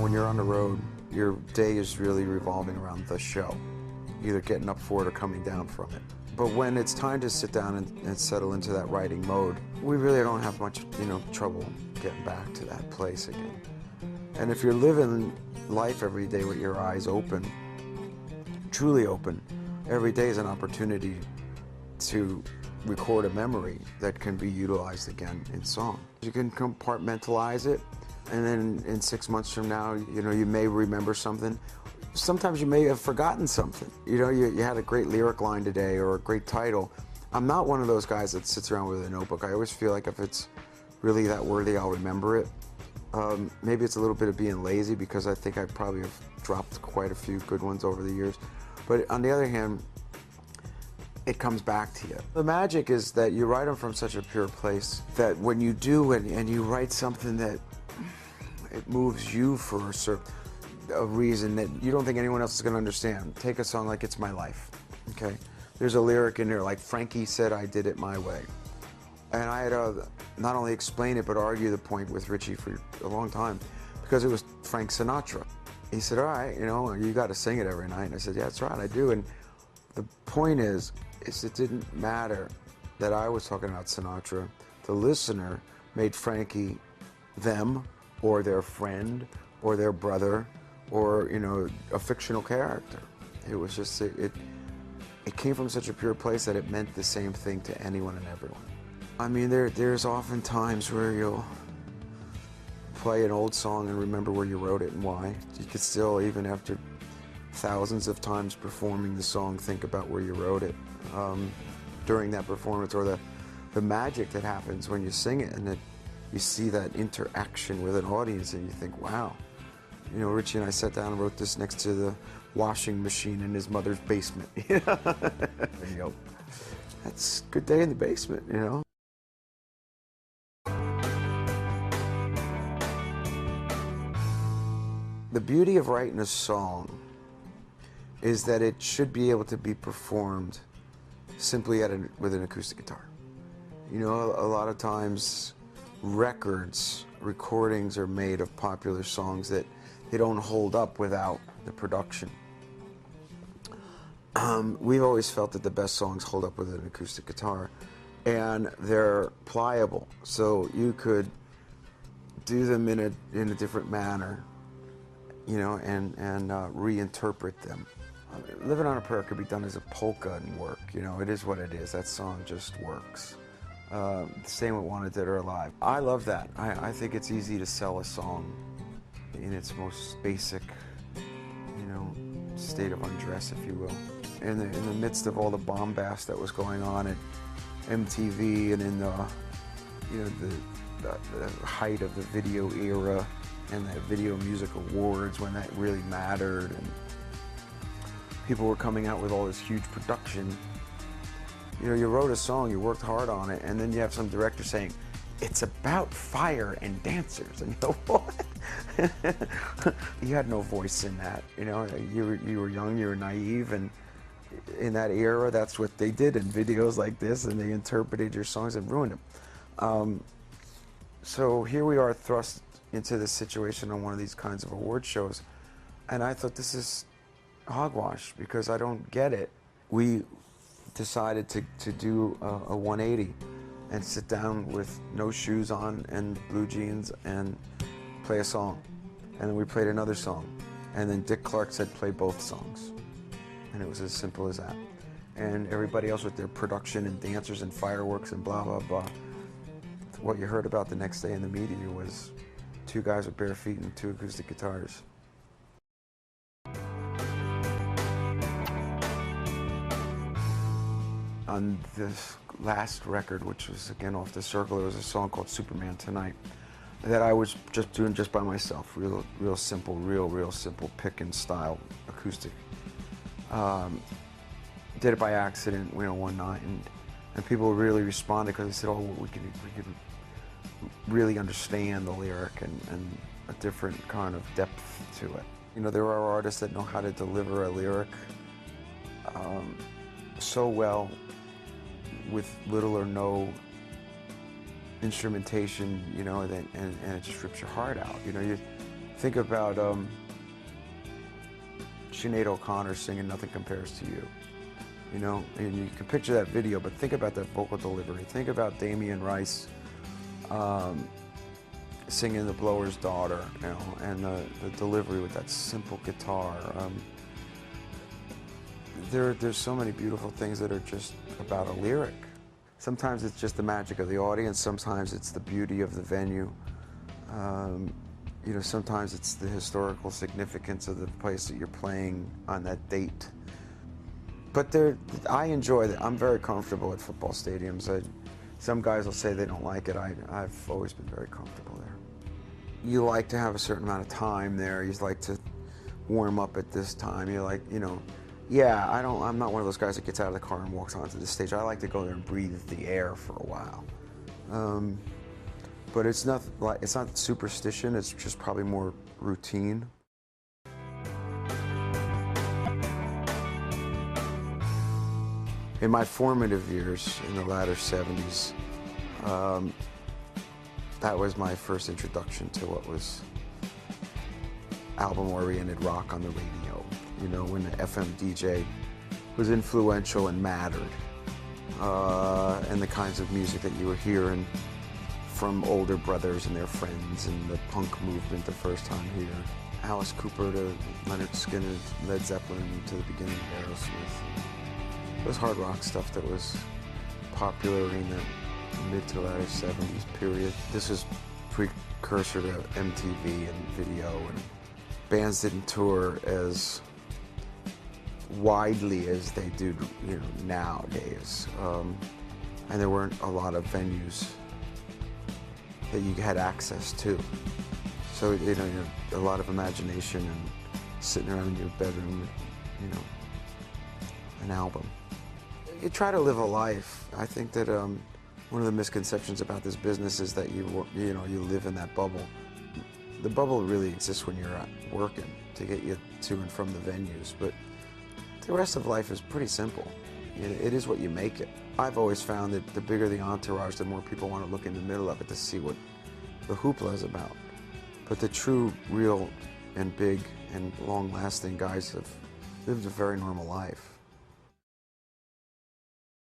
When you're on the road, your day is really revolving around the show, either getting up for it or coming down from it. But when it's time to sit down and settle into that writing mode, we really don't have much, trouble getting back to that place again. And if you're living life every day with your eyes open, truly open, every day is an opportunity to record a memory that can be utilized again in song. You can compartmentalize it, and then in 6 months from now, you may remember something. Sometimes you may have forgotten something. You had a great lyric line today or a great title. I'm not one of those guys that sits around with a notebook. I always feel like if it's really that worthy, I'll remember it. Maybe it's a little bit of being lazy, because I think I probably have dropped quite a few good ones over the years. But on the other hand, it comes back to you. The magic is that you write them from such a pure place that when you do and you write something that it moves you for a reason that you don't think anyone else is going to understand. Take a song like It's My Life, okay? There's a lyric in there like, Frankie said I did it my way. And I had to not only explain it, but argue the point with Richie for a long time, because it was Frank Sinatra. He said, all right, you got to sing it every night. And I said, yeah, that's right, I do. And the point is it didn't matter that I was talking about Sinatra. The listener made Frankie them, or their friend, or their brother, or, a fictional character. It was just, it came from such a pure place that it meant the same thing to anyone and everyone. I mean, there's often times where you'll play an old song and remember where you wrote it and why. You could still, even after thousands of times performing the song, think about where you wrote it during that performance, or the magic that happens when you sing it, and that you see that interaction with an audience, and you think, wow. Richie and I sat down and wrote this next to the washing machine in his mother's basement. There you go. That's a good day in the basement, The beauty of writing a song is that it should be able to be performed simply with an acoustic guitar. A lot of times recordings are made of popular songs that they don't hold up without the production. We've always felt that the best songs hold up with an acoustic guitar, and they're pliable, so you could do them in a different manner, and reinterpret them. Living on a Prayer could be done as a polka and work. It is what it is. That song just works. Same with Wanted Dead or Alive. I love that. I think it's easy to sell a song in its most basic, state of undress, if you will. In the midst of all the bombast that was going on at MTV and in the height of the video era and the Video Music Awards, when that really mattered, and people were coming out with all this huge production. You wrote a song, you worked hard on it, and then you have some director saying, it's about fire and dancers. And you go, what? You had no voice in that. You were young, you were naive, and in that era, that's what they did in videos like this, and they interpreted your songs and ruined them. So here we are, thrust into this situation on one of these kinds of award shows, and I thought, this is hogwash, because I don't get it. We decided to do a 180 and sit down with no shoes on and blue jeans and play a song. And then we played another song. And then Dick Clark said, play both songs. And it was as simple as that. And everybody else with their production and dancers and fireworks and blah, blah, blah. What you heard about the next day in the media was two guys with bare feet and two acoustic guitars. On this last record, which was again off the circle, there was a song called Superman Tonight that I was just doing just by myself. Real simple, real simple pick and style acoustic. Did it by accident, one night, and people really responded because they said, oh, we could really understand the lyric and a different kind of depth to it. There are artists that know how to deliver a lyric so well with little or no instrumentation, and it just rips your heart out. You Think about Sinead O'Connor singing "Nothing Compares to You." You know, and you can picture that video, but think about that vocal delivery. Think about Damien Rice singing "The Blower's Daughter," you know, and the delivery with that simple guitar. There's so many beautiful things that are just about a lyric. Sometimes it's just the magic of the audience. Sometimes it's the beauty of the venue. You know, sometimes it's the historical significance of the place that you're playing on that date. But I enjoy that. I'm very comfortable at football stadiums. Some guys will say they don't like it. I've always been very comfortable there. You like to have a certain amount of time there. You like to warm up at this time. You're like, you know, yeah, I'm not one of those guys that gets out of the car and walks onto the stage. I like to go there and breathe the air for a while. But it's not superstition, it's just probably more routine. In my formative years, in the latter 70s, that was my first introduction to what was album-oriented rock on the radio. You know, when the FM DJ was influential and mattered, and the kinds of music that you were hearing from older brothers and their friends, and the punk movement the first time here. Alice Cooper to Leonard Skinner, Led Zeppelin to the beginning of Aerosmith. It was hard rock stuff that was popular in the mid to latter 70s period. This was precursor to MTV and video, and bands didn't tour as widely as they do, you know, nowadays. And there weren't a lot of venues that you had access to. So, you know, a lot of imagination and sitting around in your bedroom with, you know, an album. You try to live a life. I think that one of the misconceptions about this business is that you live in that bubble. The bubble really exists when you're working to get you to and from the venues, but the rest of life is pretty simple. It is what you make it. I've always found that the bigger the entourage, the more people want to look in the middle of it to see what the hoopla is about. But the true, real, and big, and long-lasting guys have lived a very normal life.